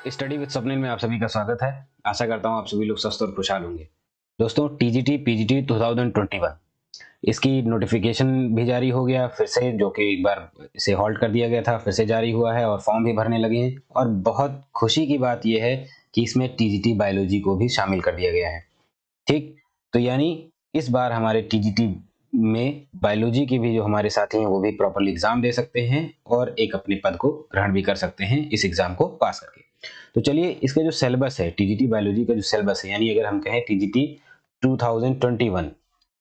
Study with Swapnil में आप सभी का स्वागत है। आशा करता हूँ आप सभी लोग स्वस्थ और खुशहाल होंगे। दोस्तों, टीजीटी पीजीटी 2021 इसकी नोटिफिकेशन भी जारी हो गया फिर से, जो कि एक बार इसे हॉल्ट कर दिया गया था, फिर से जारी हुआ है और फॉर्म भी भरने लगे हैं। और बहुत खुशी की बात यह है कि इसमें टीजीटी बायोलॉजी को भी शामिल कर दिया गया है। ठीक, तो यानी इस बार हमारे टीजीटी में बायोलॉजी के भी जो हमारे साथी हैं वो भी प्रॉपरली एग्जाम दे सकते हैं और एक अपने पद को ग्रहण भी कर सकते हैं इस एग्जाम को पास करके। तो चलिए, इसका जो सिलेबस है, टीजीटी बायोलॉजी का जो सिलेबस है, यानी अगर हम कहें टीजीटी 2021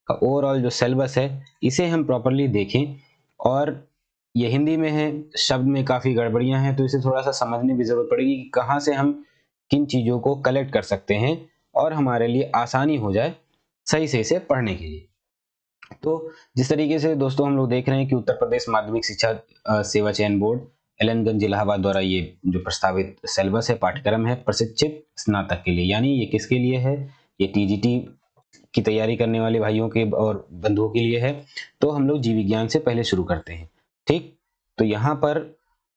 का ओवरऑल जो सिलेबस है, इसे हम प्रॉपरली देखें। और ये हिंदी में है, शब्द में काफ़ी गड़बड़ियां हैं, तो इसे थोड़ा सा समझने की ज़रूरत पड़ेगी कि कहाँ से हम किन चीज़ों को कलेक्ट कर सकते हैं और हमारे लिए आसानी हो जाए सही से इसे पढ़ने के लिए। तो जिस तरीके से दोस्तों हम लोग देख रहे हैं कि उत्तर प्रदेश माध्यमिक शिक्षा सेवा चयन बोर्ड एलनगंज इलाहाबाद द्वारा ये जो प्रस्तावित सिलेबस है, पाठ्यक्रम है प्रशिक्षित स्नातक के लिए, यानी ये किसके लिए है? ये टीजीटी की तैयारी करने वाले भाइयों के और बंधुओं के लिए है। तो हम लोग जीव विज्ञान से पहले शुरू करते हैं। ठीक, तो यहाँ पर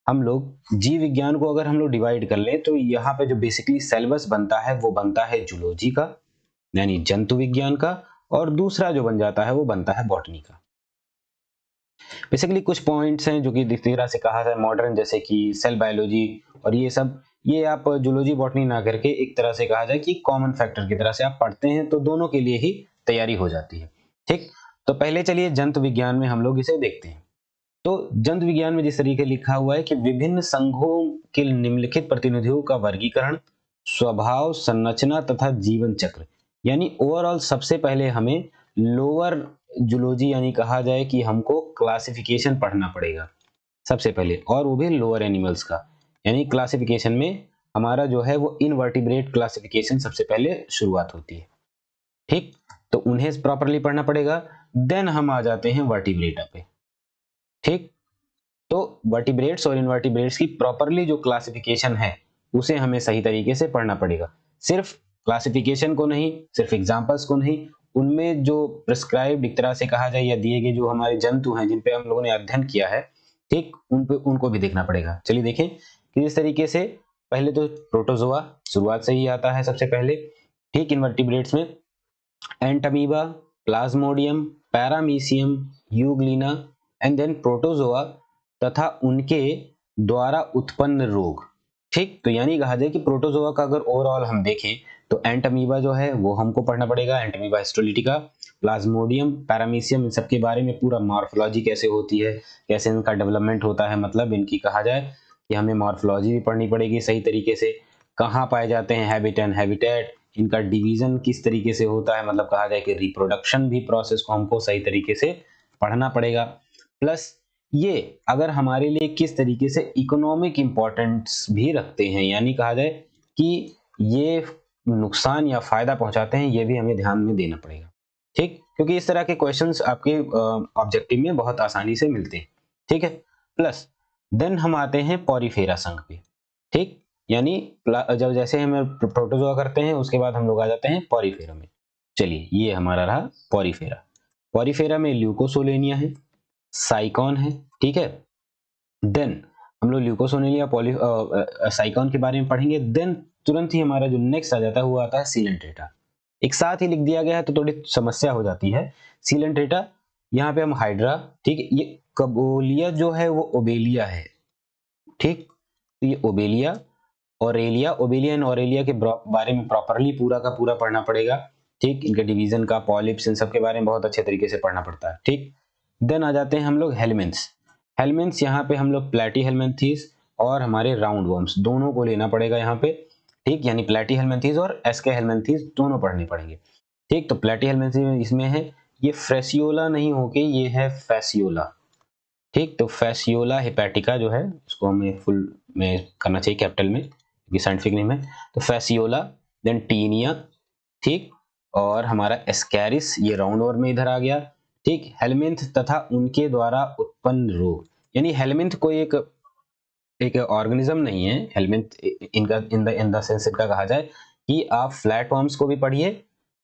हम लोग जीव विज्ञान को अगर हम लोग डिवाइड कर ले तो यहाँ पे जो बेसिकली सिलेबस बनता है वो बनता है जूलॉजी का, यानी जंतु विज्ञान का, और दूसरा जो बन जाता है वो बनता है बॉटनी का। बेसिकली कुछ पॉइंट्स हैं जो कि जिस तरह से कहा जाए मॉडर्न, जैसे कि सेल बायोलॉजी और ये सब, ये आप जूलॉजी बॉटनी ना करके एक तरह से कहा जाए कि कॉमन फैक्टर की तरह से आप पढ़ते हैं तो दोनों के लिए ही तैयारी हो जाती है। ठीक, तो पहले चलिए जंतु विज्ञान में हम लोग इसे देखते हैं। तो जंतु विज्ञान में जिस तरीके लिखा हुआ है कि विभिन्न संघों के निम्नलिखित प्रतिनिधियों का वर्गीकरण, स्वभाव, संरचना तथा जीवन चक्र, यानी ओवरऑल सबसे पहले हमें लोअर जूलॉजी यानी कहा जाए कि हमको क्लासिफिकेशन पढ़ना पड़ेगा सबसे पहले, और वो भी लोअर एनिमल्स का। यानी क्लासिफिकेशन में हमारा जो है वो इनवर्टिब्रेट क्लासिफिकेशन सबसे पहले शुरुआत होती है। ठीक, तो उन्हें प्रॉपरली पढ़ना पड़ेगा। देन हम आ जाते हैं वर्टिब्रेटा पे। ठीक, तो वर्टिब्रेट्स और इनवर्टिब्रेट्स की प्रॉपरली जो क्लासिफिकेशन है उसे हमें सही तरीके से पढ़ना पड़ेगा। सिर्फ क्लासिफिकेशन को नहीं, सिर्फ एग्जांपल्स को नहीं, उनमें जो प्रिस्क्राइब्ड एक तरह से कहा जाए या दिए गए जो हमारे जंतु हैं जिन पे हम लोगों ने अध्ययन किया है, ठीक, उनको भी देखना पड़ेगा। चलिए देखें कि इस तरीके से पहले तो प्रोटोजोआ शुरुआत से ही आता है सबसे पहले। ठीक, इनवर्टिब्रेट्स में entamoeba, plasmodium, paramecium, euglena and then protozoa तथा उनके द्वारा उत्पन्न रोग। ठीक, तो यानी कहा जाए कि प्रोटोजोआ का अगर ओवरऑल हम देखें तो एंटमीबा जो है वो हमको पढ़ना पड़ेगा, एंटमीबा हिस्टोलिटिका, प्लाज्मोडियम, पैरामीशियम, इन सब के बारे में पूरा मॉर्फोलॉजी कैसे होती है, कैसे इनका डेवलपमेंट होता है, मतलब इनकी कहा जाए कि हमें मॉर्फोलॉजी भी पढ़नी पड़ेगी सही तरीके से, कहाँ पाए जाते हैं हैबिट एंड हैबिटेट, इनका डिवीजन किस तरीके से होता है, मतलब कहा जाए कि रिप्रोडक्शन भी प्रोसेस को हमको सही तरीके से पढ़ना पड़ेगा। प्लस ये अगर हमारे लिए किस तरीके से इकोनॉमिक इंपॉर्टेंस भी रखते हैं, यानी कहा जाए कि ये नुकसान या फायदा पहुंचाते हैं, ये भी हमें ध्यान में देना पड़ेगा। ठीक, क्योंकि इस तरह के क्वेश्चंस आपके ऑब्जेक्टिव में बहुत आसानी से मिलते हैं। ठीक है, प्लस देन हम आते हैं पॉरीफेरा संघ पे। ठीक, यानी जब जैसे हम प्रोटोजोआ करते हैं उसके बाद हम लोग आ जाते हैं पॉरीफेरा में। चलिए, ये हमारा रहा पॉरीफेरा। पॉरीफेरा में ल्यूकोसोलेनिया है, साइकॉन है। ठीक है, देन हम लोग ल्यूकोसोनेलिया साइकॉन के बारे में पढ़ेंगे। देन तुरंत ही हमारा जो नेक्स्ट आ जाता है वो आता है सीलेंट्रेटा। एक साथ ही लिख दिया गया है तो थोड़ी समस्या हो जाती है। सीलेंट्रेटा, यहाँ पे हम हाइड्रा, ठीक, ये कबोलिया जो है वो ओबेलिया है। ठीक, तो ये Obelia, Aurelia, Obelia and Aurelia के बारे में प्रॉपरली पूरा का पूरा पढ़ना पड़ेगा। ठीक, इनके डिवीजन का, पॉलिप्स, इन सब के बारे में बहुत अच्छे तरीके से पढ़ना पड़ता है। ठीक, देन आ जाते हैं हम लोग हेलमिन्थ्स। हेलमिन्थ्स यहाँ पे हम लोग प्लेटी हेलमिन्थीज और हमारे राउंड वर्म्स दोनों को लेना पड़ेगा यहाँ पे। ठीक, यानी प्लेटी हेलमिन्थीज और एसके हेलमिन्थीज दोनों पढ़ने पड़ेंगे। ठीक, तो प्लेटी हेलमिन्थीज इसमें है, ये फ्रेसियोला नहीं होके ये है फैसियोला। ठीक, तो फैसियोला हेपेटिका जो है इसको हमें फुल में करना चाहिए कैपिटल में, ये साइंटिफिक नेम है। तो फैसियोला, देन टीनिया, ठीक, और हमारा एस्कैरिस, ये राउंड वर्म में इधर आ गया। ठीक, हेलमिन्थ तथा उनके द्वारा उत्पन्न रोग, यानी हेलमिन्थ कोई एक ऑर्गेनिज्म नहीं है। हेलमिन्थ इनका इन द सेंस इनका कहा जाए कि आप फ्लैट वर्म्स को भी पढ़िए,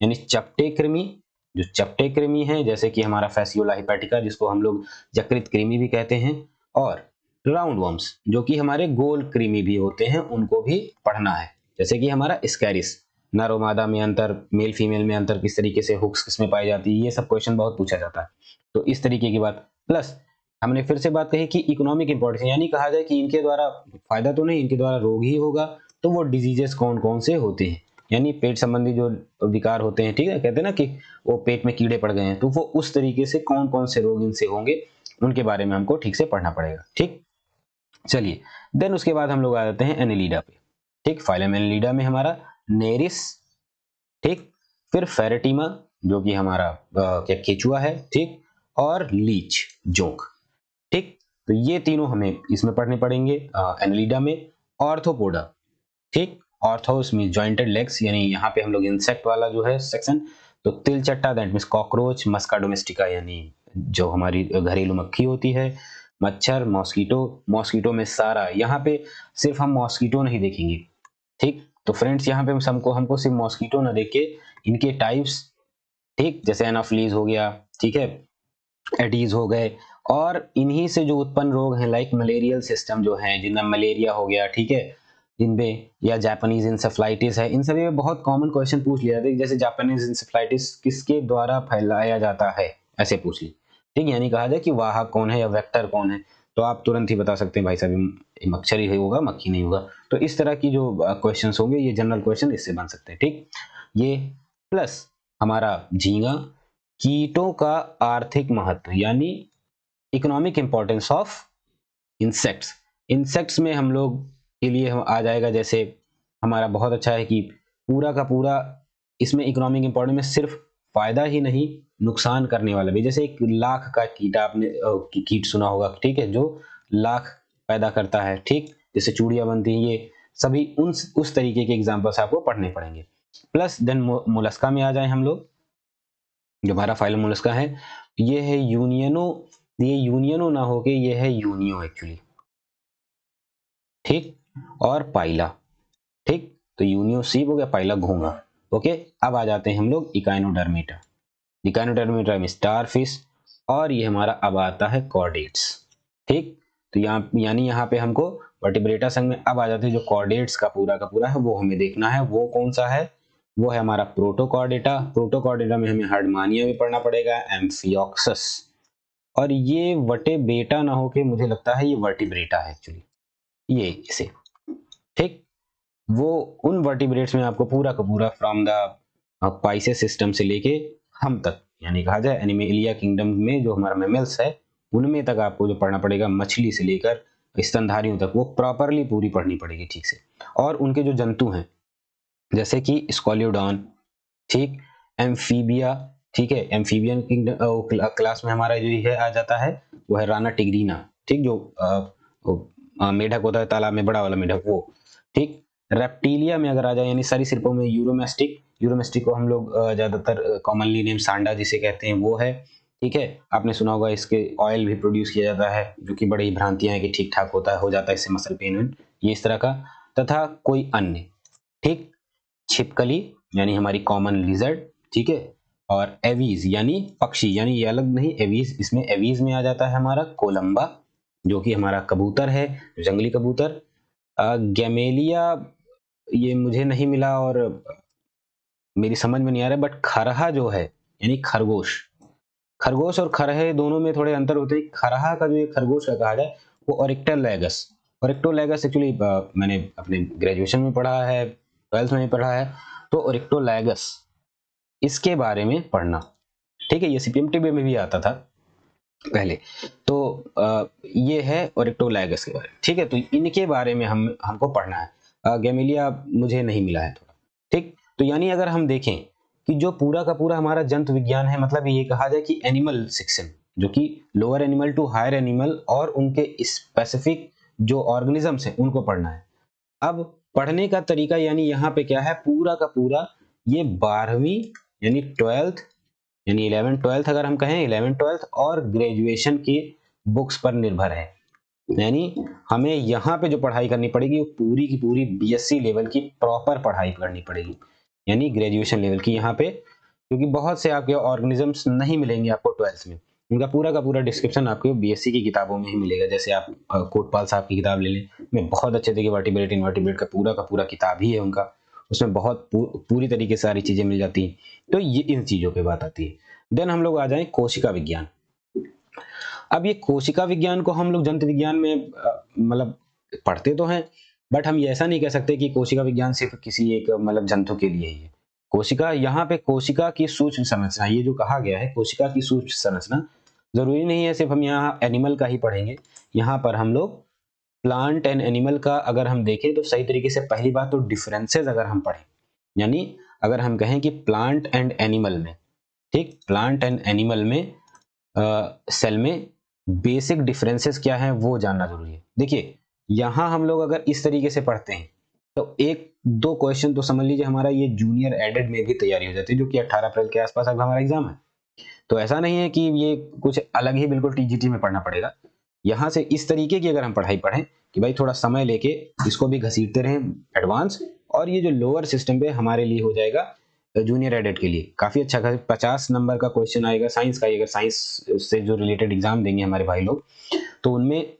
यानी चपटे कृमि, जो चपटे कृमि हैं, जैसे कि हमारा फैसियोला हेपेटिका जिसको हम लोग यकृत कृमि भी कहते हैं, और राउंड वर्म्स जो कि हमारे गोल कृमि भी होते हैं, उनको भी पढ़ना है। जैसे कि हमारा स्कैरिस, नर और मादा में अंतर, मेल फीमेल में अंतर किस तरीके से, हुक्स किसमें पाई जाती है, ये सब क्वेश्चन बहुत पूछा जाता है। तो इस तरीके की बात, प्लस हमने फिर से बात कही कि इकोनॉमिक इंपॉर्टेंस, यानी कहा जाए कि इनके द्वारा फायदा तो नहीं, इनके द्वारा रोग ही होगा, तो वो डिजीजेस कौन कौन से होते हैं, यानी पेट संबंधी जो विकार होते हैं, ठीक है, कहते हैं ना कि वो पेट में कीड़े पड़ गए हैं, तो वो उस तरीके से कौन कौन से रोग इनसे होंगे, उनके बारे में हमको ठीक से पढ़ना पड़ेगा। ठीक, चलिए देन उसके बाद हम लोग आ जाते हैं एनेलिडा पे। ठीक, फाइलम एनेलिडा में हमारा नेरिस, ठीक, फिर फेरेटिमा जो कि हमारा क्या केचुआ है, ठीक, और लीच, जोंक। ठीक, तो ये तीनों हमें इसमें पढ़ने पड़ेंगे एनेलिडा में। ऑर्थोपोडा, ठीक, ऑर्थोस मीन जॉइंटेड लेग्स, यानी यहाँ पे हम लोग इंसेक्ट वाला जो है सेक्शन, तो तिलचट्टा that means cockroach, musca domestica यानी जो हमारी घरेलू मक्खी होती है, मच्छर, मॉस्किटो, मॉस्किटो में सारा, यहाँ पे सिर्फ हम मॉस्किटो नहीं देखेंगे। ठीक, तो फ्रेंड्स यहाँ पे हमको सिर्फ मॉस्किटो ना देख के इनके टाइप्स, ठीक, जैसे एनाफ्लीज हो गया, ठीक है, एडीज हो गए, और इन्हीं से जो उत्पन्न रोग हैं लाइक मलेरियल सिस्टम जो है, जिनमें मलेरिया हो गया, ठीक है, जिनमें या जापानीज इंसेफ्लाइटिस है, इन सभी में बहुत कॉमन क्वेश्चन पूछ लिया था, जैसे जापानीज इंसेफ्लाइटिस किसके द्वारा फैलाया जाता है, ऐसे पूछ ली। ठीक, यानी कहा जाए कि वाहक कौन है या वेक्टर कौन है, तो आप तुरंत ही बता सकते हैं भाई साहब मच्छर ही होगा, मक्खी नहीं होगा। तो इस तरह की जो क्वेश्चन होंगे, ये जनरल क्वेश्चन इससे बन सकते हैं। ठीक, ये प्लस हमारा झींगा, कीटों का आर्थिक महत्व, यानी economic importance of insects. Insects में हम लोग के लिए हम आ जाएगा, जैसे हमारा बहुत अच्छा है कि पूरा का पूरा इसमें इकोनॉमिक इंपॉर्टेंस में सिर्फ फायदा ही नहीं, नुकसान करने वाला भी, जैसे एक लाख का कीट, आपने कीट सुना होगा, ठीक है, जो लाख पैदा करता है, ठीक, जैसे चूड़ियां बनती हैं, ये सभी उस तरीके के एग्जाम्पल्स आपको पढ़ने पड़ेंगे। प्लस देन मोलस्का में आ जाए हम लोग, जो हमारा फाइलम मोलस्का है, ये है यूनियनो, ये यूनियनो ना होके ये है यूनियो एक्चुअली, ठीक, और पाइला, ठीक, तो यूनियो सीप हो गया, पाइला घोंगा। ओके, अब आ जाते हैं हम लोग इकाइनोडर्मेटा। इकाइनोडर्मेटा में स्टारफिश, और ये हमारा अब आता है कॉर्डेट्स। ठीक, तो यहाँ यानी यहाँ पे हमको वर्टिब्रेटा संघ में अब आ जाते हैं जो कॉर्डेट्स का पूरा है, वो हमें देखना है, वो कौन सा है, वो है हमारा प्रोटोकॉर्डेटा। प्रोटोकॉर्डेटा में हमें हार्डमानिया भी पढ़ना पड़ेगा, एम्फियोक्सस, और ये वर्टिब्रेटा ना होके मुझे लगता है ये वर्टिब्रेटा है एक्चुअली, ये इसे, ठीक, वो उन वर्टिब्रेट्स में आपको पूरा का पूरा फ्रॉम द पाइसेस सिस्टम से लेके हम तक, यानी कहा जाए एनिमेलिया किंगडम में जो हमारा मैमल्स है, उनमें तक आपको जो पढ़ना पड़ेगा, मछली से लेकर स्तनधारियों तक, वो प्रॉपरली पूरी पढ़नी पड़ेगी ठीक से। और उनके जो जंतु हैं, जैसे कि स्कॉलियोडॉन, ठीक, एम्फीबिया, ठीक है, एम्फीबियन क्लास में हमारा जो है आ जाता है, वो है राना टिग्रीना, ठीक, जो मेढक होता है तालाब में, बड़ा वाला मेढक वो, ठीक। रेप्टिलिया में अगर आ जाए, यानी सरीसृपों में यूरोमेस्टिक, यूरोमेस्टिक को हम लोग ज्यादातर कॉमनली नेम सांडा जिसे कहते हैं वो है, ठीक है। आपने सुना होगा इसके ऑयल भी प्रोड्यूस किया जाता है, जो कि बड़ी भ्रांतियां हैं कि ठीक ठाक होता है, हो जाता है इससे मसल पेन, ये इस तरह का, तथा कोई अन्य, ठीक। छिपकली यानी हमारी कॉमन लिजर्ड, ठीक है, और एवीज यानी पक्षी, यानी ये अलग नहीं, एवीज, इसमें एवीज में आ जाता है हमारा कोलंबा, जो कि हमारा कबूतर है, जंगली कबूतर। गैमेलिया ये मुझे नहीं मिला और मेरी समझ में नहीं आ रहा, बट खरहा जो है यानी खरगोश, खरगोश और खरहे दोनों में थोड़े अंतर होते हैं। खरहा का जो ये खरगोश का कहा जाए वो ओरिक्टोलैगस, ओरिक्टोलैगस एक्चुअली मैंने अपने ग्रेजुएशन में पढ़ा है, 12th में पढ़ा है, तो ओरिक्टोलैगस इसके बारे में पढ़ना, ठीक है, ये सीपीएमटी में भी आता था पहले, तो ये है ओरिक्टोलैगस के बारे में, ठीक है, तो इनके बारे में हमको पढ़ना है। गैमेलिया मुझे नहीं मिला है थोड़ा, ठीक। तो यानी अगर हम देखें कि जो पूरा का पूरा हमारा जंतु विज्ञान है, मतलब ये कहा जाए कि एनिमल सेक्शन, जो कि lower animal to higher animal और उनके स्पेसिफिक जो ऑर्गेनिजम्स हैं उनको पढ़ना है। अब पढ़ने का तरीका, यानी यहाँ पे क्या है, पूरा का पूरा ये 12वीं यानी 12th, यानी 11 12th अगर हम कहें 11 12th और ग्रेजुएशन की बुक्स पर निर्भर है। यानी हमें यहाँ पे जो पढ़ाई करनी पड़ेगी वो पूरी की पूरी बीएससी लेवल की प्रॉपर पढ़ाई करनी पड़ेगी, यानी ग्रेजुएशन लेवल की यहाँ पे, क्योंकि बहुत से आपके ऑर्गेनिजम्स नहीं मिलेंगे आपको 12th में, उनका पूरा का पूरा डिस्क्रिप्शन आपको बीएससी की किताबों में ही मिलेगा। जैसे आप कोटपाल साहब की किताब ले लें, में बहुत अच्छे तरीके वर्टिब्रेट इनवर्टिब्रेट का पूरा किताब ही है उनका, उसमें बहुत पूरी तरीके से सारी चीजें मिल जाती हैं। तो ये इन चीजों पे बात आती है। देन हम लोग आ जाएं कोशिका विज्ञान। अब ये कोशिका विज्ञान को हम लोग जंतु विज्ञान में मतलब पढ़ते तो हैं, बट हम ये ऐसा नहीं कह सकते कि कोशिका विज्ञान सिर्फ किसी एक मतलब जंतु के लिए ही है। कोशिका, यहाँ पे कोशिका की सूक्ष्म संरचना, ये जो कहा गया है कोशिका की सूक्ष्म संरचना, जरूरी नहीं है सिर्फ हम यहाँ एनिमल का ही पढ़ेंगे। यहाँ पर हम लोग प्लांट एंड एनिमल का अगर हम देखें तो सही तरीके से, पहली बात तो डिफरेंसेस अगर हम पढ़ें, यानी अगर हम कहें कि प्लांट एंड एनिमल में, ठीक, प्लांट एंड एनिमल में सेल में बेसिक डिफरेंसेस क्या हैं वो जानना जरूरी है। देखिए यहाँ हम लोग अगर इस तरीके से पढ़ते हैं तो एक दो क्वेश्चन तो समझ लीजिए हमारा ये जूनियर एडेड में भी तैयारी हो जाती है, जो कि 18 अप्रैल के आसपास अब हमारा एग्जाम है। तो ऐसा नहीं है कि ये कुछ अलग ही बिल्कुल टीजीटी में पढ़ना पड़ेगा। यहाँ से इस तरीके की अगर हम पढ़ाई पढ़ें कि भाई थोड़ा समय लेके इसको भी घसीटते रहें एडवांस, और ये जो लोअर सिस्टम पे हमारे लिए हो जाएगा जूनियर एडेड के लिए काफी अच्छा। 50 नंबर का क्वेश्चन आएगा साइंस का, अगर साइंस से जो रिलेटेड एग्जाम देंगे हमारे भाई लोग, तो उनमें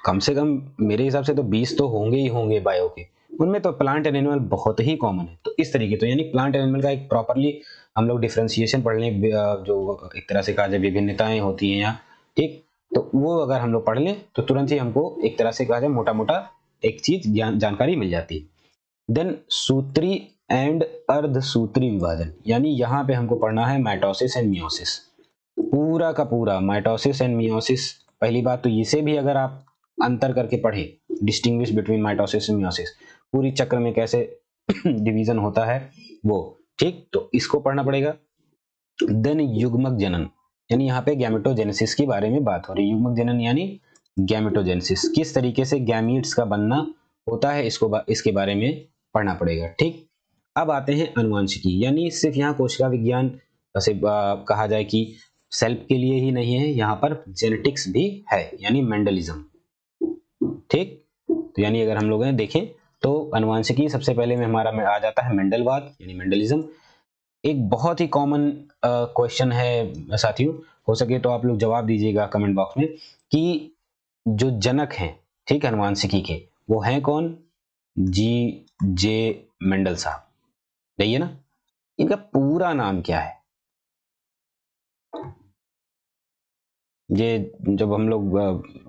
कम से कम मेरे हिसाब से तो 20 तो होंगे ही होंगे बायो के, उनमें तो प्लांट एंड एनिमल बहुत ही कॉमन है। तो इस तरीके, तो यानी प्लांट एंड एनिमल का एक प्रॉपरली हम लोग डिफरेंशिएशन पढ़ लें, जो एक तरह से कहा जाए विभिन्नताएं होती हैं यहाँ, ठीक, तो वो अगर हम लोग पढ़ लें तो तुरंत ही हमको एक तरह से कहा जाए मोटा मोटा एक चीज जानकारी मिल जाती है। देन सूत्री एंड अर्धसूत्री विभाजन, यानी यहाँ पे हमको पढ़ना है माइटोसिस एंड मियोसिस, पूरा का पूरा माइटोसिस एंड मियोसिस। पहली बात तो इसे भी अगर आप अंतर करके पढ़े, distinguish between mitosis and meiosis, पूरी चक्र में कैसे डिवीजन होता है वो, ठीक, तो इसको पढ़ना पड़ेगा। देन युग्मक जनन, यानी यहाँ पे गैमेटोजेनेसिस के बारे में बात हो रही है। युग्मक जनन यानी गैमेटोजेनेसिस, किस तरीके से गैमीट्स का बनना होता है, इसके बारे में पढ़ना पड़ेगा, ठीक। अब आते हैं अनुवांशिकी, यानी सिर्फ यहाँ कोशिका विज्ञान वैसे कहा जाए कि सेल्फ के लिए ही नहीं है, यहाँ पर जेनेटिक्स भी है, यानी मेंडलिज्म, ठीक। तो यानी अगर हम लोग देखें तो अनुवांशिकी सबसे पहले में हमारा में आ जाता है मेंडलवाद, यानी मेंडलिज्म। एक बहुत ही कॉमन क्वेश्चन है साथियों, हो सके तो आप लोग जवाब दीजिएगा कमेंट बॉक्स में, कि जो जनक हैं, ठीक, अनुवांशिकी के, वो हैं कौन? जी जे मेंडल साहब, सही है ना। इनका पूरा नाम क्या है? ये जब हम लोग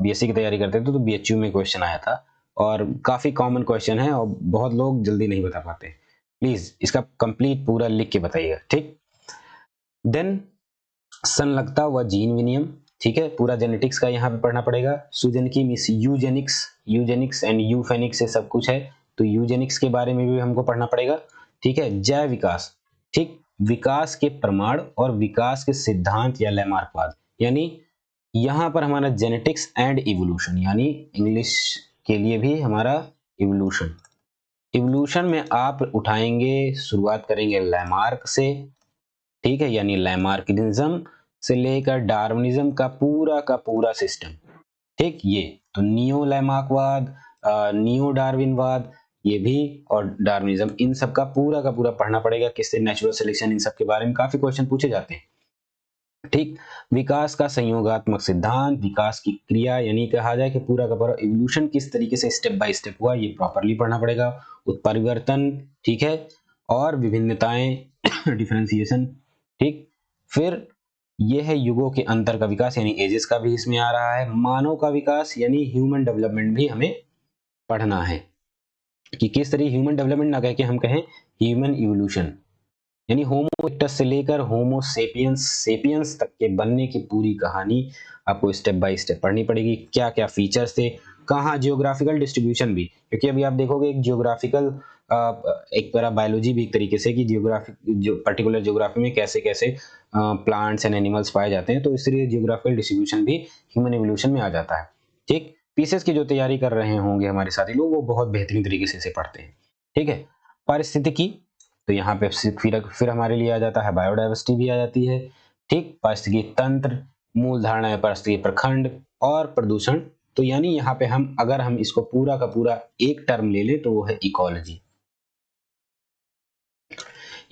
बीएससी की तैयारी करते थे तो बीएचयू में क्वेश्चन आया था, और काफी कॉमन क्वेश्चन है और बहुत लोग जल्दी नहीं बता पाते। प्लीज इसका कंप्लीट पूरा लिख के बताइएगा, ठीक। देन संलग्नता व जीन विनियम, ठीक है, पूरा जेनेटिक्स का यहाँ पे पढ़ना पड़ेगा। सुजनकी मीन्स यूजेनिक्स एंड यूफेनिक्स से सब कुछ है, तो यूजेनिक्स के बारे में भी हमको पढ़ना पड़ेगा, ठीक है। जैव विकास, ठीक, विकास के प्रमाण और विकास के सिद्धांत या लैमार्कवाद, यानी यहाँ पर हमारा जेनेटिक्स एंड इवोल्यूशन, यानी इंग्लिश के लिए भी हमारा इवोल्यूशन में आप उठाएंगे, शुरुआत करेंगे लैमार्क से, ठीक है, यानी लैमार्किज्म से लेकर डार्विनिज्म का पूरा सिस्टम, ठीक। ये तो नियो लैमार्कवाद, नियो डार्विनवाद, ये भी, और डार्विनिज्म, इन सब का पूरा पढ़ना पड़ेगा। किससे? नेचुरल सिलेक्शन, इन सब के बारे में काफी क्वेश्चन पूछे जाते हैं, ठीक। विकास का संयोगात्मक सिद्धांत, विकास की क्रिया, यानी कहा जाए कि पूरा का पूरा इवोल्यूशन किस तरीके से स्टेप बाय स्टेप हुआ, ये प्रॉपरली पढ़ना पड़ेगा। उत्परिवर्तन, ठीक है, और विभिन्नताएं डिफरेंशिएशन, ठीक। फिर ये है युगों के अंतर का विकास, यानी एजेस का भी इसमें आ रहा है। मानव का विकास यानी ह्यूमन डेवलपमेंट भी हमें पढ़ना है, कि किस तरह ह्यूमन डेवलपमेंट ना कह के हम कहें ह्यूमन इवोल्यूशन, यानी होमो इरेक्टस से लेकर होमो सेपियंस तक के बनने की पूरी कहानी आपको स्टेप बाय स्टेप पढ़नी पड़ेगी। क्या क्या फीचर्स थे, कहाँ जियोग्राफिकल डिस्ट्रीब्यूशन भी, क्योंकि अभी आप देखोगे एक जियोग्राफिकल एक तरह बायोलॉजी भी एक तरीके से, कि जो पर्टिकुलर जियोग्राफी में कैसे कैसे प्लांट्स एंड एनिमल्स पाए जाते हैं, तो इसलिए जियोग्राफिकल डिस्ट्रीब्यूशन भी ह्यूमन इवोल्यूशन में आ जाता है, ठीक। पीसेस की जो तैयारी कर रहे होंगे हमारे साथी लोग, वो बहुत बेहतरीन तरीके से इसे पढ़ते हैं, ठीक है। पारिस्थितिकी, तो यहाँ पे फिर हमारे लिए आ जाता है बायोडाइवर्सिटी भी आ जाती है, ठीक। पारिस्थितिकी तंत्र, मूल धारणा है पारिस्थितिकी प्रखंड, और प्रदूषण। तो यानी यहाँ पे अगर हम इसको पूरा का पूरा एक टर्म ले लें तो वो है इकोलॉजी।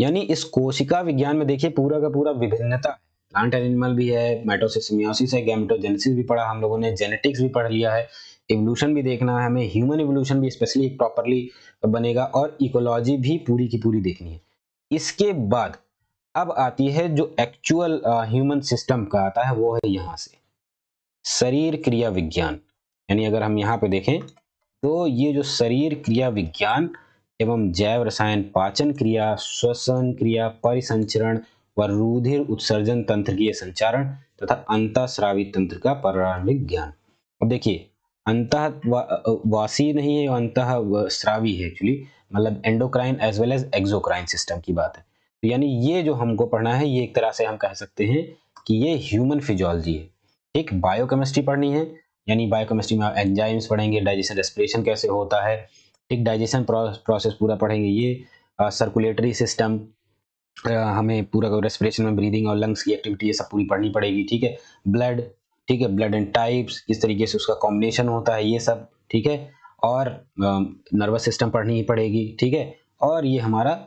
यानी इस कोशिका विज्ञान में देखिए पूरा का पूरा विभिन्नता, प्लांट एनिमल भी है, माइटोसिस मियोसिस है, गैमेटोजेनेसिस भी पढ़ा हम लोगों ने, जेनेटिक्स भी पढ़ लिया है, इवोल्यूशन भी देखना है हमें, ह्यूमन इवोल्यूशन भी स्पेशली प्रॉपरली बनेगा, और इकोलॉजी भी पूरी की पूरी देखनी है। इसके बाद अब आती है जो एक्चुअल ह्यूमन सिस्टम का आता है, वो है यहाँ से शरीर क्रिया विज्ञान। यानी अगर हम यहाँ पे देखें तो ये जो शरीर क्रिया विज्ञान एवं जैव रसायन, पाचन क्रिया, श्वसन क्रिया, परिसंचरण व रुधिर उत्सर्जन तंत्र की संचारण तथा अंतःस्रावी तंत्र का प्रारंभिक ज्ञान। अब देखिए वासी नहीं है, अंतःस्रावी है एक्चुअली, मतलब endocrine as well as exocrine system की बात है। तो यानी ये जो हमको पढ़ना है, ये एक तरह से हम कह सकते हैं कि ये ह्यूमन फिजियोलॉजी है। एक बायोकेमिस्ट्री पढ़नी है, यानी बायोकेमिस्ट्री में एंजाइम्स पढ़ेंगे, डाइजेशन रेस्पिरेशन कैसे होता है, एक डाइजेशन प्रोसेस पूरा पढ़ेंगे, ये सर्कुलेटरी सिस्टम, हमें पूरा रेस्पिरेशन में ब्रीदिंग और लंग्स की एक्टिविटी ये सब पूरी पढ़नी पड़ेगी, ठीक है। ब्लड, ठीक है, ब्लड एंड टाइप्स, किस तरीके से उसका कॉम्बिनेशन होता है, ये सब, ठीक है। और नर्वस सिस्टम पढ़नी ही पड़ेगी, ठीक है। और ये हमारा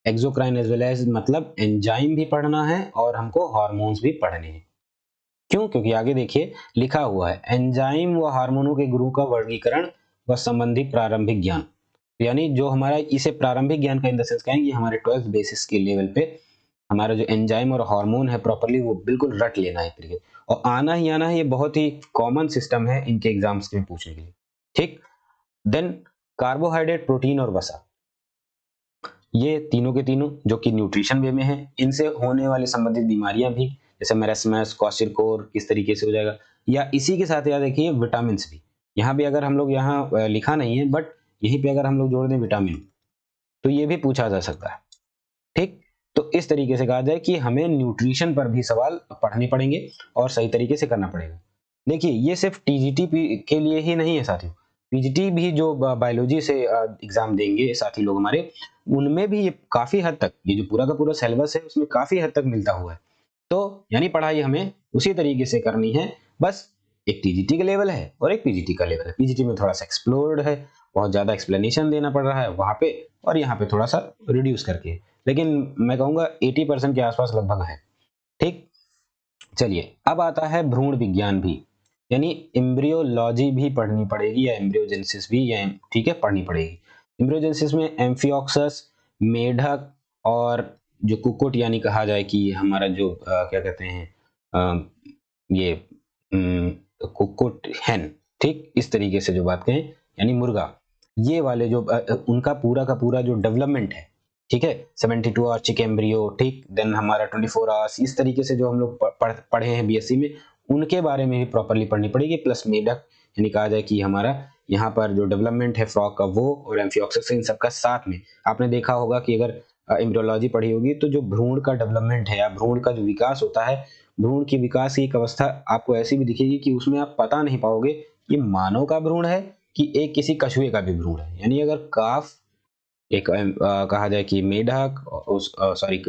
एक्सोक्राइन एज वेल एज, मतलब एंजाइम भी पढ़ना है और हमको हार्मोन्स भी पढ़ने हैं। क्यों? क्योंकि आगे देखिए लिखा हुआ है एंजाइम व हार्मोनों के गुणों का वर्गीकरण व संबंधित प्रारंभिक ज्ञान। यानी जो हमारा इसे प्रारंभिक ज्ञान का इन द सेंस कहेंगे, हमारे 12th बेसिस के लेवल पे हमारा जो एंजाइम और हार्मोन है प्रॉपर्ली वो बिल्कुल रट लेना है तरीके, और आना ही आना है, ये बहुत ही कॉमन सिस्टम है इनके एग्जाम्स में पूछने के लिए, ठीक। देन कार्बोहाइड्रेट, प्रोटीन और वसा, ये तीनों के तीनों जो कि न्यूट्रिशन वे में है, इनसे होने वाली संबंधित बीमारियां भी, जैसे मेरेस्मस, क्वाशिरकोर, किस तरीके से हो जाएगा, या इसी के साथ याद रखिए विटामिन भी। यहाँ भी अगर हम लोग यहाँ लिखा नहीं है, बट यहीं पे अगर हम लोग जोड़ दें विटामिन, तो ये भी पूछा जा सकता है, ठीक। तो इस तरीके से कहा जाए कि हमें न्यूट्रिशन पर भी सवाल पढ़ने पड़ेंगे और सही तरीके से करना पड़ेगा। देखिए ये सिर्फ टीजीटी के लिए ही नहीं है साथियों, पीजीटी भी जो बायोलॉजी से एग्जाम देंगे साथी लोग हमारे, उनमें भी ये काफी हद तक, ये जो पूरा का पूरा सिलेबस है उसमें काफी हद तक मिलता हुआ है। तो यानी पढ़ाई हमें उसी तरीके से करनी है, बस एक टीजीटी का लेवल है और एक पीजीटी का लेवल है। पीजीटी में थोड़ा सा एक्सप्लोर्ड है, बहुत ज्यादा एक्सप्लेनेशन देना पड़ रहा है वहां पे, और यहाँ पे थोड़ा सा रिड्यूस करके, लेकिन मैं कहूंगा 80% के आसपास लगभग है, ठीक। चलिए अब आता है भ्रूण विज्ञान भी, यानी एम्ब्रियोलॉजी भी पढ़नी पड़ेगी, या एम्ब्रियोजेनेसिस भी, या ठीक है पढ़नी पड़ेगी। एम्ब्रियोजेनेसिस में एम्फियोक्सस, मेढक, और जो कुकुट यानी कहा जाए कि हमारा जो क्या कहते हैं ये कुकुट हैन, ठीक, इस तरीके से जो बात कहें, यानी मुर्गा, ये वाले जो उनका पूरा का पूरा जो डेवलपमेंट है, ठीक है, 72 आवर चिक एम्ब्रियो, ठीक, देन हमारा 24 आवर्स, इस तरीके से जो हम लोग पढ़े हैं बीएससी में, उनके बारे में भी प्रॉपर्ली पढ़नी पड़ेगी। प्लस मेढक, यानी कहा जाए कि हमारा यहाँ पर जो डेवलपमेंट है फ्रॉग का वो, और एम्फियोक्सिस, इन सबका साथ में आपने देखा होगा कि अगर एम्ब्रियोलॉजी पढ़ी होगी तो जो भ्रूण का डेवलपमेंट है या भ्रूण का जो विकास होता है, भ्रूण की विकास की एक अवस्था आपको ऐसी भी दिखेगी कि उसमें आप पता नहीं पाओगे कि मानव का भ्रूण है कि एक किसी कछुए का भी भ्रूण है। यानी अगर काफ एक कहा जाए कि मेढक, सॉरी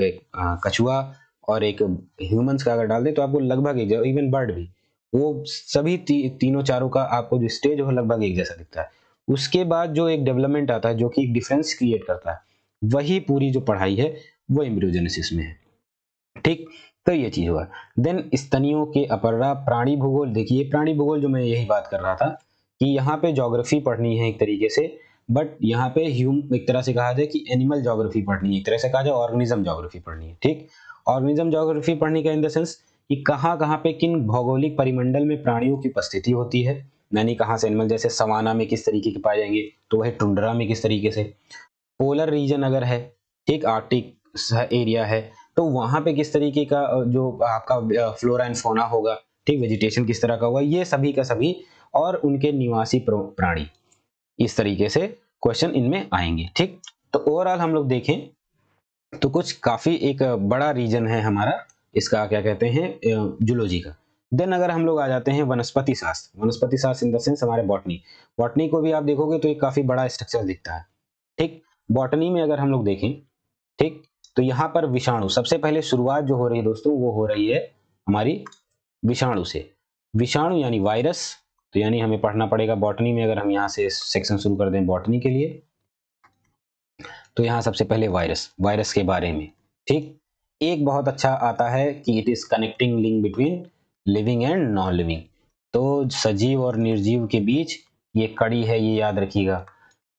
कछुआ, और एक ह्यूमंस का अगर डाल दे तो आपको लगभग एक, इवन बर्ड भी, वो सभी तीनों चारों का आपको जो स्टेज हो लगभग एक जैसा दिखता है। उसके बाद जो एक डेवलपमेंट आता है जो कि एक डिफरेंस क्रिएट करता है, वही पूरी जो पढ़ाई है वो एम्ब्रियोजेनेसिस में है, ठीक। तो ये चीज हुआ। देन स्तनियों के अपरा, प्राणी भूगोल, देखिए प्राणी भूगोल जो मैं यही बात कर रहा था कि यहाँ पे ज्योग्राफी पढ़नी है एक तरीके से, बट यहाँ पे एक तरह से कहा जाए कि एनिमल ज्योग्राफी पढ़नी है, एक तरह से कहा जाए ऑर्गेनिज्म ज्योग्राफी पढ़नी है, ठीक। ऑर्गेनिज्म ज्योग्राफी पढ़ने का इन द सेंस कि कहाँ कहाँ पे किन भौगोलिक परिमंडल में प्राणियों की उपस्थिति होती है, यानी कहाँ से एनिमल, जैसे सवाना में किस तरीके के पाए जाएंगे, तो वह टुंड्रा में किस तरीके से, पोलर रीजन अगर है, ठीक, आर्टिक एरिया है, तो वहां पे किस तरीके का जो आपका फ्लोरा एंड फोना होगा, ठीक, वेजिटेशन किस तरह का होगा, ये सभी का सभी, और उनके निवासी प्राणी, इस तरीके से क्वेश्चन इनमें आएंगे, ठीक। तो ओवरऑल हम लोग देखें तो कुछ काफी एक बड़ा रीजन है हमारा इसका, क्या कहते हैं, जूलॉजी का। देन अगर हम लोग आ जाते हैं वनस्पति शास्त्र, वनस्पति शास्त्र इन द सेंस हमारे बॉटनी, बॉटनी को भी आप देखोगे तो एक काफी बड़ा स्ट्रक्चर दिखता है, ठीक। बॉटनी में अगर हम लोग देखें, ठीक, तो यहाँ पर विषाणु, सबसे पहले शुरुआत जो हो रही है दोस्तों वो हो रही है हमारी विषाणु से। विषाणु यानी वायरस, तो यानी हमें पढ़ना पड़ेगा बॉटनी में, अगर हम यहाँ से सेक्शन शुरू कर दें बॉटनी के लिए, तो यहाँ सबसे पहले वायरस, वायरस के बारे में, ठीक। एक बहुत अच्छा आता है कि it is connecting link between living and non living. तो सजीव और निर्जीव के बीच ये कड़ी है, ये याद रखिएगा।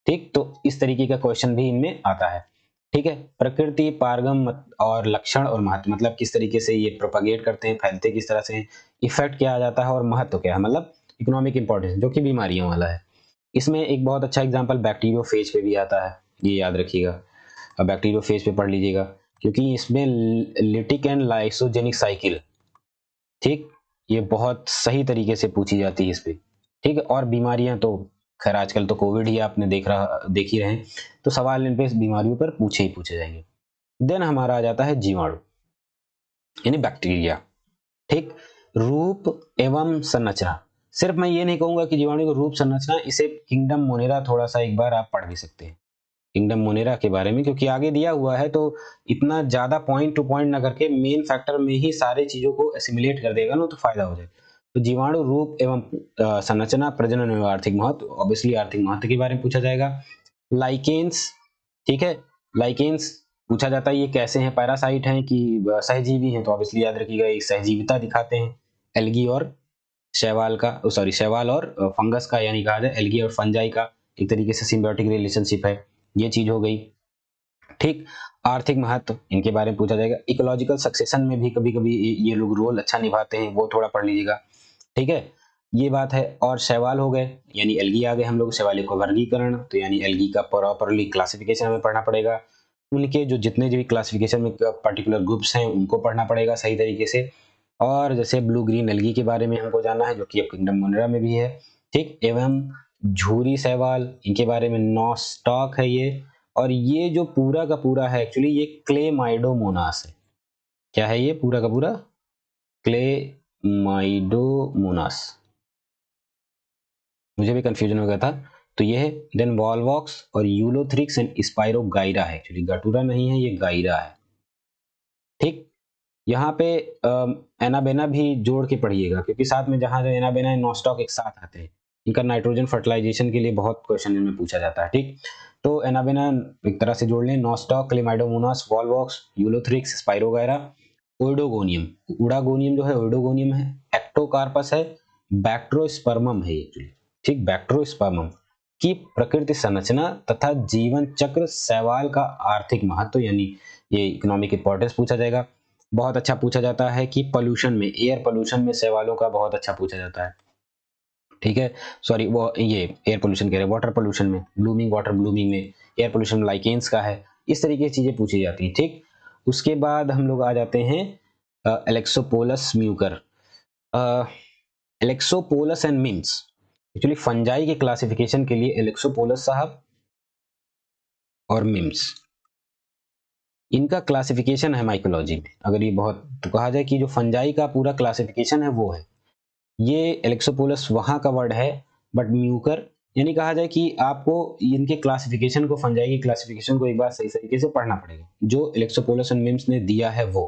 ठीक, तो इस तरीके का क्वेश्चन भी इनमें आता है। ठीक है, प्रकृति, पारगम और लक्षण और महत्व, मतलब किस तरीके से ये प्रोपागेट करते हैं, फैलते किस तरह से हैं, इफेक्ट क्या आ जाता है और महत्व क्या है, मतलब इकोनॉमिक इंपॉर्टेंस जो कि बीमारियों वाला है। इसमें एक बहुत अच्छा एग्जांपल बैक्टीरियोफेज पे भी आता है, ये याद रखिएगा। अब बैक्टीरियोफेज पे पढ़ लीजिएगा, क्योंकि इसमें लिटिक एंड लाइसोजेनिक साइकिल, ठीक, ये बहुत सही तरीके से पूछी जाती है इस पे। ठीक है, और बीमारियां तो खैर आजकल तो कोविड ही आपने देख ही रहे हैं, तो सवाल इन पे इस बीमारियों पर पूछे ही पूछे जाएंगे। देन हमारा आ जाता है जीवाणु यानी बैक्टीरिया। ठीक, रूप एवं संरचना। सिर्फ मैं ये नहीं कहूंगा कि जीवाणु का रूप संरचना, इसे किंगडम मोनेरा थोड़ा सा एक बार आप पढ़ भी सकते हैं, किंगडम मोनेरा के बारे में, क्योंकि आगे दिया हुआ है तो इतना ज्यादा पॉइंट टू पॉइंट ना करके मेन फैक्टर में ही सारे चीजों को एसिमुलेट कर देगा ना, तो फायदा हो जाए। तो जीवाणु रूप एवं संरचना, प्रजनन एवं आर्थिक महत्व, ऑब्वियसली आर्थिक महत्व के बारे में पूछा जाएगा। लाइकेन्स, ठीक है, लाइकेन्स पूछा जाता है ये कैसे हैं, पैरासाइट हैं कि सहजीवी हैं, तो ऑब्वियसली याद रखिएगा ये सहजीविता दिखाते हैं। एल्गी और शैवाल का, सॉरी शैवाल और फंगस का, यानी कहा जाए एल्गी और फंजाई का एक तरीके से सिम्बायोटिक रिलेशनशिप है, ये चीज हो गई। ठीक, आर्थिक महत्व इनके बारे में पूछा जाएगा। इकोलॉजिकल सक्सेशन में भी कभी कभी ये लोग रोल अच्छा निभाते हैं, वो थोड़ा पढ़ लीजिएगा। ठीक है, ये बात है। और शैवाल हो गए यानी एल्गी आ गए हम लोग, शैवाल का वर्गीकरण, तो यानी एल्गी का प्रॉपरली क्लासिफिकेशन हमें पढ़ना पड़ेगा। उनके जो जितने भी क्लासिफिकेशन में पर्टिकुलर ग्रुप्स हैं उनको पढ़ना पड़ेगा सही तरीके से। और जैसे ब्लू ग्रीन एल्गी के बारे में हमको जानना है, जो कि अब किंगडम मोनेरा में भी है। ठीक, एवं झूरी शैवाल, इनके बारे में नॉस्टॉक है ये। और ये जो पूरा का पूरा है एक्चुअली ये क्लेमाइडोमोनास है। क्या है ये पूरा का पूरा? क्लेमाइडोमोनास, मुझे भी कंफ्यूजन हो गया था। तो ये है। देन वॉलवॉक्स और यूलोथ्रिक्स एंड स्पाइरोगाइरा है, एक्चुअली गटूरा नहीं है, ये गाइरा है। ठीक, यहाँ पे एनाबेना भी जोड़ के पढ़िएगा, क्योंकि साथ में जहां जो एनाबेना नॉस्टॉक एक साथ आते हैं, इनका नाइट्रोजन फर्टिलाइजेशन के लिए बहुत क्वेश्चन इनमें पूछा जाता है। ठीक, तो एनाबेना एक तरह से जोड़ लें, Nostoc, Chlamydomonas, Volvox, Ulothrix, Spirogyra, Oedogonium, Oedogonium जो है ओइडोगोनियम है, एक्टोकार्पस है, बैक्ट्रोस्पर्मम है एक्चुअली। ठीक, बैक्ट्रोस्पर्मम की प्रकृति, संरचना तथा जीवन चक्र, शैवाल का आर्थिक महत्व यानी ये इकोनॉमिक इंपॉर्टेंस पूछा जाएगा। बहुत अच्छा पूछा जाता है कि पोल्यूशन में, एयर पोल्यूशन में शैवालों का बहुत अच्छा पूछा जाता है। ठीक है, सॉरी वो ये एयर पोल्यूशन कह रहे हैं, वाटर पोल्यूशन में, ब्लूमिंग वाटर ब्लूमिंग में, एयर पोल्यूशन लाइकेंस का है, इस तरीके की चीजें पूछी जाती हैं। ठीक, उसके बाद हम लोग आ जाते हैं Alexopoulos Mucor, Alexopoulos and Mims. Actually fungi के क्लासिफिकेशन के लिए एलेक्सोपोलस साहब और मिम्स, इनका क्लासिफिकेशन है माइकोलॉजी में। अगर ये बहुत तो कहा जाए कि जो फंजाई का पूरा क्लासिफिकेशन है वो है ये, एलेक्सोपोलस वहां का वर्ड है, बट म्यूकर यानी कहा जाए कि आपको इनके क्लासिफिकेशन को, फंजाई की क्लासिफिकेशन को एक बार सही तरीके से पढ़ना पड़ेगा। जो एलेक्सोपोलस एंड मिम्स ने दिया है वो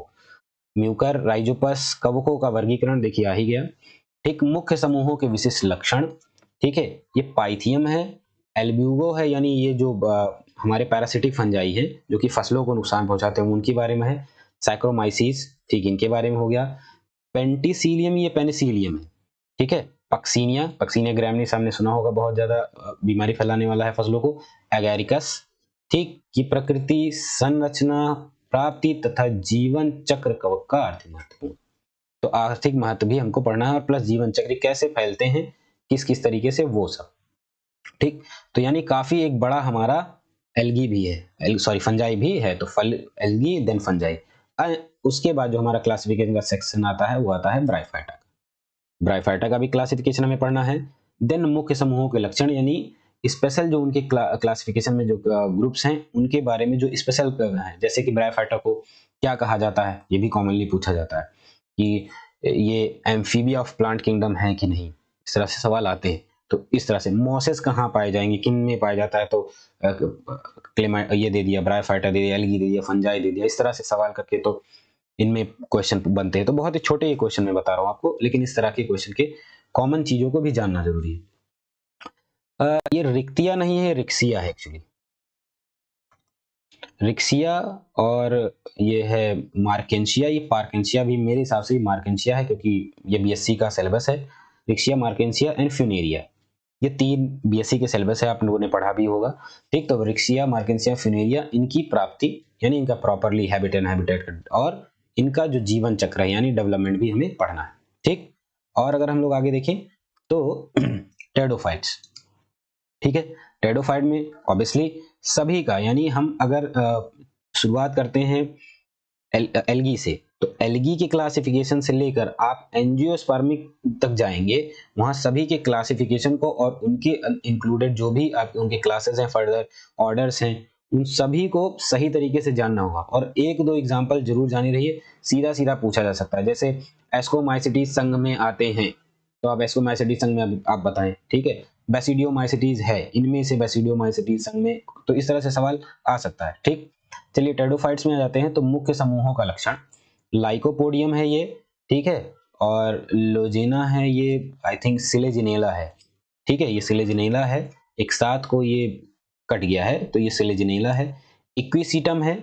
म्यूकर, राइजोपस, कवकों का वर्गीकरण देखिए आ ही गया। ठीक, मुख्य समूहों के विशिष्ट लक्षण। ठीक है, ये पाइथियम है, एल्ब्यूगो है, यानी ये जो हमारे पैरासिटिक फंजाई है जो कि फसलों को नुकसान पहुंचाते हैं उनके बारे में है। सैक्रोमाइसिस, ठीक, इनके बारे में हो गया। पेंटिसीलियम, ये पेनिसिलियम है। ठीक है, पक्सीनिया, पक्सीनिया ग्रैमिनीस हमने सुना होगा, बहुत ज्यादा बीमारी फैलाने वाला है फसलों को। एगैरिकस, ठीक, की प्रकृति, संरचना, प्राप्ति तथा जीवन चक्र कवक का आर्थिक महत्वपूर्ण। तो आर्थिक महत्व भी हमको पढ़ना है, और प्लस जीवन चक्र कैसे फैलते हैं, किस किस तरीके से, वो सब। ठीक, तो यानी काफी एक बड़ा हमारा एल्गी भी है, सॉरी फंजाई भी है, तो फल एल्गी देन फंजाई। उसके बाद जो हमारा क्लासिफिकेशन का सेक्शन आता है वो आता है ब्राइफाइटा। ब्राइफाइटा का भी क्लासिफिकेशन हमें पढ़ना है। देन मुख्य समूहों के लक्षण, यानी स्पेशल जो उनके क्लासिफिकेशन में जो ग्रुप्स हैं उनके बारे में जो स्पेशल है, जैसे कि ब्राइफाइटा को क्या कहा जाता है, ये भी कॉमनली पूछा जाता है कि ये एम्फीबिया ऑफ प्लांट किंगडम है कि नहीं, इस तरह से सवाल आते हैं। तो इस तरह से मोसेस कहाँ पाए जाएंगे, किन में पाया जाता है, तो ये दे दिया, ब्राइफाइटा दे दिया, एल्गी दे दिया, फंजाई दे दिया, इस तरह से सवाल करके तो इनमें क्वेश्चन बनते हैं। तो बहुत ही छोटे ये क्वेश्चन मैं बता रहा हूँ आपको, लेकिन इस तरह के क्वेश्चन के कॉमन चीजों को भी जानना जरूरी है। ये रिक्तिया नहीं है, रिक्सिया है एक्चुअली। रिक्सिया और ये है मार्केंशिया, ये पार्केंशिया भी मेरे हिसाब से मार्केंशिया है क्योंकि ये बीएससी का सिलेबस है। रिक्सिया, मार्केंशिया एंड फ्यूनेरिया, ये 3 बीएससी के सिलेबस है, आप लोगों ने पढ़ा भी होगा। ठीक, तो रिक्सिया, मार्केंशिया, फ्यूनेरिया, इनकी प्राप्ति यानी इनका प्रॉपरली हैबिट एंड हैबिटेट और इनका जो जीवन चक्र है यानी डेवलपमेंट भी हमें पढ़ना है। ठीक, और अगर हम लोग आगे देखें तो टेरिडोफाइट्स, ठीक है, टेरिडोफाइट में ऑब्वियसली सभी का, यानी हम अगर शुरुआत करते हैं एल्गी से, तो एल्गी के क्लासिफिकेशन से लेकर आप एंजियोस्पर्मिक तक जाएंगे, वहां सभी के क्लासिफिकेशन को और उनके इंक्लूडेड जो भी आप उनके क्लासेस हैं, फर्दर ऑर्डर्स हैं, उन सभी को सही तरीके से जानना होगा। और एक दो एग्जांपल जरूर जाने रहिए, सीधा सीधा पूछा जा सकता है। जैसे एस्कोमाइसिटीज संघ में आते हैं, तो आप एस्कोमाइसिटीज संघ में आप बताएं, ठीक है। बेसिडियोमाइसिटीज है, इनमें से बेसिडियोमाइसिटीज संघ में, तो इस तरह से सवाल आ सकता है। ठीक, चलिए टेरिडोफाइट्स में आ जाते हैं। तो मुख्य समूहों का लक्षण, लाइकोपोडियम है ये, ठीक है, और लोजेना है ये, आई थिंक सिलेजिनेला है, ठीक है, ये सिलेजिनेला है, एक साथ को ये कट गया है तो ये सिलेजिनेला है। इक्विसीटम है,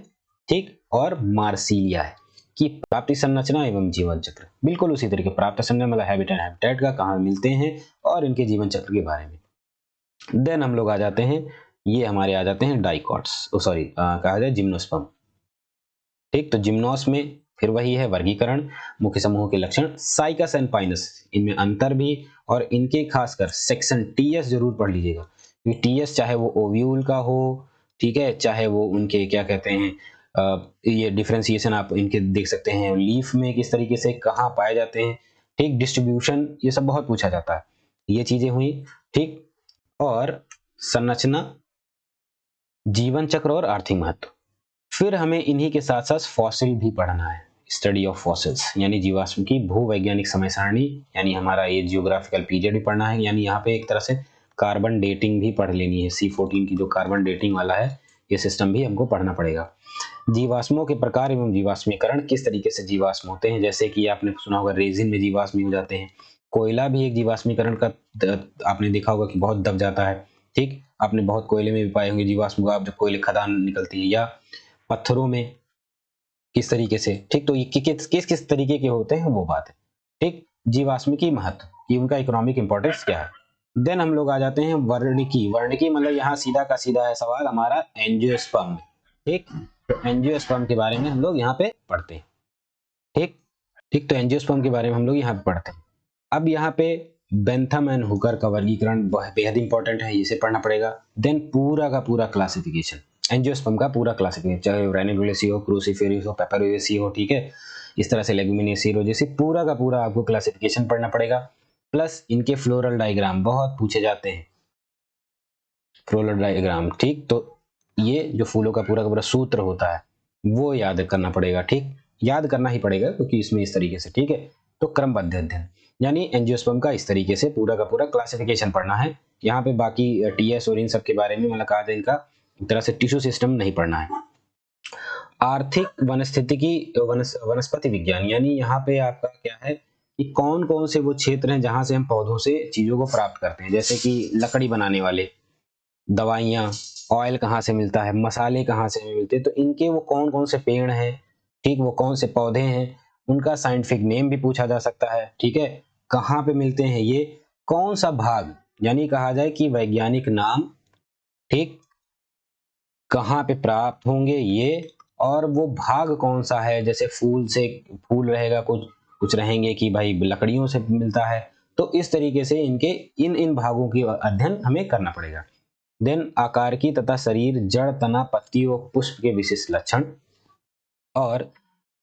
ठीक, और मार्सिलिया है। कि प्राप्ति संरचना एवं जीवन चक्र बिल्कुल उसी तरीके, प्राप्त संरचना मतलब हैबिट एंड हैबिटेट का, कहाँ मिलते हैं और इनके जीवन चक्र के बारे में। देन हम लोग आ जाते हैं, ये हमारे आ जाते हैं डाइकॉट्स, सॉरी कहा जाए जिम्नोस्पर्म। ठीक, तो जिम्नोस में फिर वही है वर्गीकरण, मुख्य समूह के लक्षण, साइकस एंड पाइनस, इनमें अंतर भी, और इनके खासकर सेक्शन टीएस जरूर पढ़ लीजिएगा, क्योंकि टीएस चाहे वो ओव्यूल का हो, ठीक है, चाहे वो उनके क्या कहते हैं ये डिफरेंशिएशन आप इनके देख सकते हैं, लीफ में किस तरीके से कहाँ पाए जाते हैं, ठीक, डिस्ट्रीब्यूशन, ये सब बहुत पूछा जाता है, ये चीजें हुई। ठीक, और संरचना, जीवन चक्र और आर्थिक महत्व। फिर हमें इन्हीं के साथ साथ फॉसिल भी पढ़ना है, स्टडी ऑफ फॉसिल्स यानी जीवाश्म की भूवैज्ञानिक समय सारणी, यानी हमारा ये जियोग्राफिकल पीरियड भी पढ़ना है, यानी यहाँ पे एक तरह से कार्बन डेटिंग भी पढ़ लेनी है, C14 की जो कार्बन डेटिंग वाला है ये सिस्टम भी हमको पढ़ना पड़ेगा। जीवाश्मों के प्रकार एवं जीवाश्मीकरण, किस तरीके से जीवाश्म होते हैं, जैसे कि आपने सुना होगा रेजिन में जीवाश्म हो जाते हैं, कोयला भी एक जीवाश्मीकरण का आपने देखा होगा कि बहुत दब जाता है। ठीक, आपने बहुत कोयले में भी पाए होंगे जीवाश्म को, आप जब कोयले खदान निकलती है, या पत्थरों में किस तरीके से। ठीक, तो ये किस किस तरीके के होते हैं वो बात है। ठीक, जीवाश्म की महत्व, कि उनका इकोनॉमिक इंपॉर्टेंस क्या है। देन हम लोग आ जाते हैं वर्णिकी। वर्णिकी मतलब यहाँ सीधा का सीधा है सवाल हमारा एंजियोस्पर्म। ठीक, तो एंजियोस्पर्म के बारे में हम लोग यहाँ पे पढ़ते हैं। ठीक, ठीक, तो एंजियोस्पर्म के बारे में हम लोग यहाँ पे पढ़ते हैं। अब यहाँ पे बेंथम एंड हुकर का वर्गीकरण बेहद इंपॉर्टेंट है, इसे पढ़ना पड़ेगा। देन पूरा का पूरा क्लासिफिकेशन, एंजियोस्पर्म का पूरा क्लासिफिकेशन, चाहे रेनिकुलेसी हो, क्रूसीफेरिस हो, पेपरोएसी हो, ठीक है, इस तरह से लेगुमिनेसी हो, जैसे पूरा का पूरा आपको क्लासिफिकेशन पढ़ना पड़ेगा। प्लस इनके फ्लोरल डायग्राम बहुत पूछे जाते हैं, फ्लोरल डायग्राम। ठीक, तो ये जो फूलों का पूरा सूत्र होता है वो याद करना पड़ेगा। ठीक, याद करना ही पड़ेगा क्योंकि इसमें इस तरीके से, ठीक है, तो क्रमबद्ध अध्ययन, यानी एंजियोस्पर्म का इस तरीके से पूरा का पूरा क्लासिफिकेशन पढ़ना है। यहाँ पे बाकी टीएस और इन सब के बारे में मतलब कहा जाए इनका एक तरह से टिश्यू सिस्टम नहीं पढ़ना है। आर्थिक वनस्थितिकी वनस्पति विज्ञान, यानी यहाँ पे आपका क्या है कि कौन कौन से वो क्षेत्र हैं जहां से हम पौधों से चीजों को प्राप्त करते हैं, जैसे कि लकड़ी बनाने वाले, दवाइयाँ, ऑयल कहाँ से मिलता है, मसाले कहाँ से मिलते हैं, तो इनके वो कौन कौन से पेड़ हैं, ठीक, वो कौन से पौधे हैं, उनका साइंटिफिक नेम भी पूछा जा सकता है। ठीक है, कहाँ पे मिलते हैं ये, कौन सा भाग, यानी कहा जाए कि वैज्ञानिक नाम, ठीक, कहाँ पे प्राप्त होंगे ये, और वो भाग कौन सा है, जैसे फूल से फूल रहेगा, कुछ कुछ रहेंगे कि भाई लकड़ियों से मिलता है, तो इस तरीके से इनके इन इन भागों की अध्ययन हमें करना पड़ेगा। देन आकार की तथा शरीर, जड़, तना, पत्ती और पुष्प के विशिष्ट लक्षण, और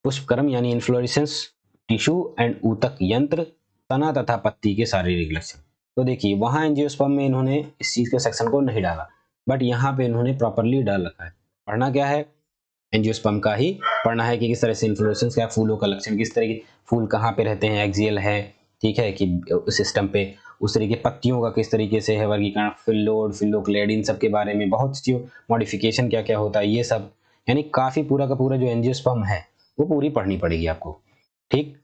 पुष्पक्रम यानी इन्फ्लोरेसेंस, टिश्यू एंड ऊतक यंत्र, तना तथा पत्ती के शारीरिक लक्षण। तो देखिए वहां एंजियोस्पर्म में इन्होंने इस चीज के सेक्शन को नहीं डाला, बट यहाँ पे इन्होंने प्रॉपरली डाल रखा है। पढ़ना क्या है, एंजियोस्पर्म का ही पढ़ना है कि किस तरह से इन्फ्लोरेसेंस क्या, फूलों का लक्षण किस तरह की, फूल कहाँ पे रहते हैं, एक्सियल है, ठीक है, कि सिस्टम पे, उस तरीके पत्तियों का किस तरीके से है वर्गीकरण, फिल्लोड, फिल्लोक्लेड, इन सब के बारे में बहुत सी मॉडिफिकेशन क्या क्या होता है ये सब, यानी काफी पूरा का पूरा जो एंजियोस्पर्म है वो पूरी पढ़नी पड़ेगी आपको। ठीक,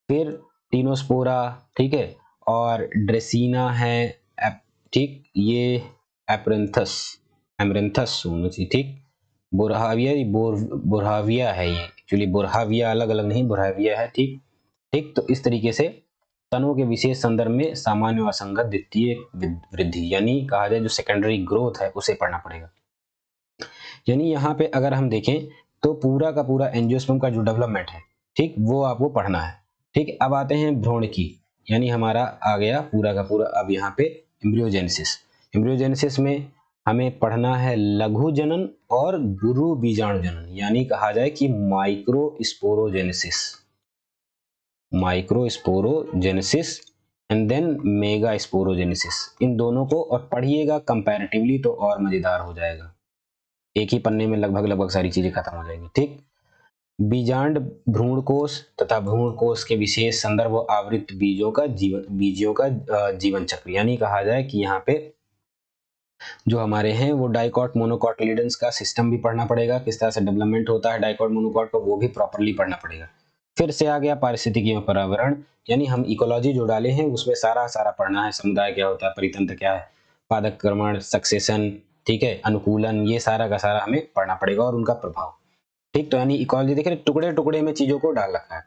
फिर टीनोस्पोरा, ठीक है, और ड्रेसिना है, ठीक, ये एपरेंथस, एमरेंथस होना चाहिए, ठीक, बोरहाविया है ये, एक्चुअली बोरहाविया अलग अलग नहीं, बोरहाविया है। ठीक ठीक, तो इस तरीके से तनों के विशेष संदर्भ में सामान्य असंगत द्वितीय वृद्धि, यानी कहा जाए जो सेकेंडरी ग्रोथ है उसे पढ़ना पड़ेगा। यानी यहाँ पे अगर हम देखें तो पूरा का पूरा एंजियोस्पर्म का जो डेवलपमेंट है, ठीक, वो आपको पढ़ना है। ठीक, अब आते हैं भ्रूण की, यानी हमारा आ गया पूरा का पूरा अब यहाँ पे एम्ब्रियोजेनेसिस। एम्ब्रियोजेनेसिस में हमें पढ़ना है लघु जनन और गुरु बीजाणु जनन, यानी कहा जाए कि microsporogenesis, microsporogenesis and then megasporogenesis, इन दोनों को और पढ़िएगा कंपैरेटिवली तो और मजेदार हो जाएगा। एक ही पन्ने में लगभग सारी चीजें खत्म हो जाएंगी। ठीक, बीजांड भ्रूणकोश तथा भ्रूणकोश के विशेष संदर्भ और आवृत बीजों का जीवन चक्र, यानी कहा जाए कि यहाँ पे जो हमारे हैं वो डाइकॉट मोनोकॉटिलिडन्स का सिस्टम भी पढ़ना पड़ेगा, किस तरह से डेवलपमेंट होता है डाइकॉट मोनोकॉट का, वो भी प्रॉपरली पढ़ना पड़ेगा। फिर से आ गया पारिस्थितिकी और पर्यावरण, यानी हम इकोलॉजी जो डाले हैं उसमें सारा पढ़ना है। समुदाय क्या होता है, परितंत्र क्या है, पादप क्रमण, सक्सेशन, ठीक है, अनुकूलन, ये सारा का सारा हमें पढ़ना पड़ेगा और उनका प्रभाव। ठीक, तो यानी इकोलॉजी देखिए टुकड़े टुकड़े में चीजों को डाल रखा है।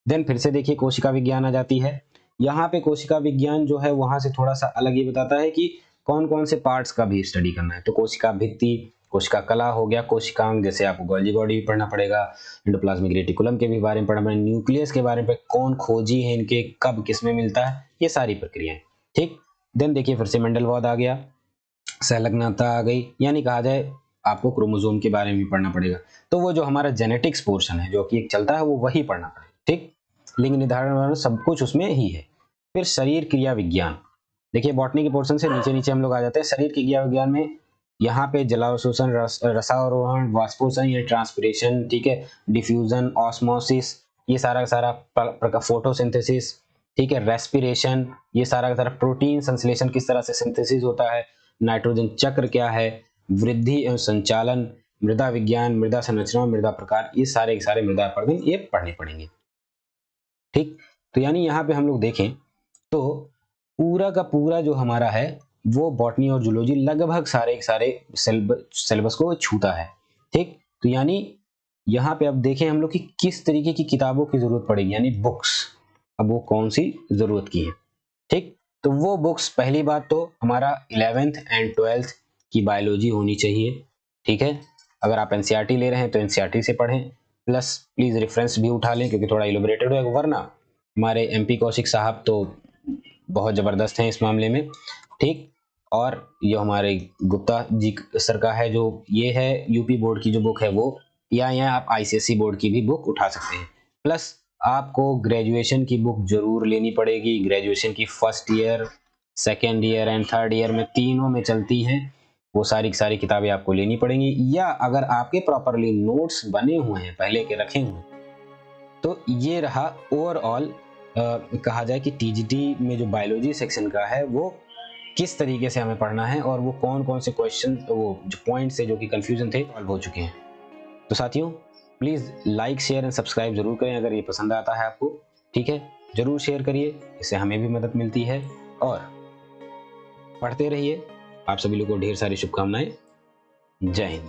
देन फिर से देखिए कोशिका विज्ञान आ जाती है। यहाँ पे कोशिका विज्ञान जो है वहां से थोड़ा सा अलग ये बताता है कि कौन कौन से पार्ट्स का भी स्टडी करना है। तो कोशिका भित्ति, कोशिका कला हो गया, कोशिकांग जैसे आपको गोल्गी बॉडी भी पढ़ना पड़ेगा, एंडोप्लाज्मिक रेटिकुलम के भी बारे में पढ़ना पड़ेगा, न्यूक्लियस के बारे में कौन खोजी है, इनके कब किसमें मिलता है, ये सारी प्रक्रियाएं। ठीक, देन देखिए फिर से मेंडलवाद आ गया, संलग्नता आ गई, यानी कहा जाए आपको क्रोमोसोम के बारे में भी पढ़ना पड़ेगा। तो वो जो हमारा जेनेटिक्स पोर्शन है जो कि एक चलता है वो वही पढ़ना पड़ेगा। ठीक, लिंग निर्धारण सब कुछ उसमें ही है। फिर शरीर क्रिया विज्ञान, देखिए बॉटनी के पोर्शन से नीचे नीचे हम लोग आ जाते हैं। शरीर क्रिया विज्ञान में यहाँ पे जलावशोषण, रसारोहण, वाष्पोषण या ट्रांसपिरेशन, ठीक है, डिफ्यूजन, ऑस्मोसिस, ये सारा का सारा, फोटोसिंथेसिस, ठीक है, रेस्पिरेशन, ये सारा का सारा, प्रोटीन संश्लेषण किस तरह से सिंथेसिस होता है, नाइट्रोजन चक्र क्या है, वृद्धि एवं संचालन, मृदा विज्ञान, मृदा संरचना, मृदा प्रकार, ये सारे के सारे मृदा प्रबंधन ये पढ़ने पड़ेंगे। ठीक, तो यानी यहाँ पे हम लोग देखें तो पूरा का पूरा जो हमारा है वो बॉटनी और जूलॉजी लगभग सारे के सारे सिलेबस को छूता है। ठीक, तो यानी यहाँ पे अब देखें हम लोग कि किस तरीके की किताबों की जरूरत पड़ेगी, यानी बुक्स, अब वो कौन सी जरूरत की है। ठीक, तो वो बुक्स, पहली बात तो हमारा 11th एंड 12th की बायोलॉजी होनी चाहिए। ठीक है, अगर आप एनसीईआरटी ले रहे हैं तो एनसीईआरटी से पढ़ें, प्लस प्लीज रेफरेंस भी उठा लें क्योंकि थोड़ा इलैबोरेटेड है, वरना हमारे एमपी कौशिक साहब तो बहुत जबरदस्त हैं इस मामले में। ठीक, और ये हमारे गुप्ता जी सर का है जो ये है यूपी बोर्ड की जो बुक है वो, या आप आईसीएसई बोर्ड की भी बुक उठा सकते हैं। प्लस आपको ग्रेजुएशन की बुक जरूर लेनी पड़ेगी। ग्रेजुएशन की first year, second year and third year में तीनों में चलती हैं, वो सारी की सारी किताबें आपको लेनी पड़ेंगी। या अगर आपके प्रॉपरली नोट्स बने हुए हैं, पहले के रखे हुए, तो ये रहा ओवरऑल कहा जाए कि टीजीटी में जो बायोलॉजी सेक्शन का है वो किस तरीके से हमें पढ़ना है और वो कौन कौन से क्वेश्चन, वो जो पॉइंट्स है जो कि कंफ्यूजन थे सॉल्व हो चुके हैं। तो साथियों please like, share and subscribe जरूर करें अगर ये पसंद आता है आपको। ठीक है, जरूर शेयर करिए, इससे हमें भी मदद मिलती है, और पढ़ते रहिए। आप सभी लोगों को ढेर सारी शुभकामनाएं। जय हिंद।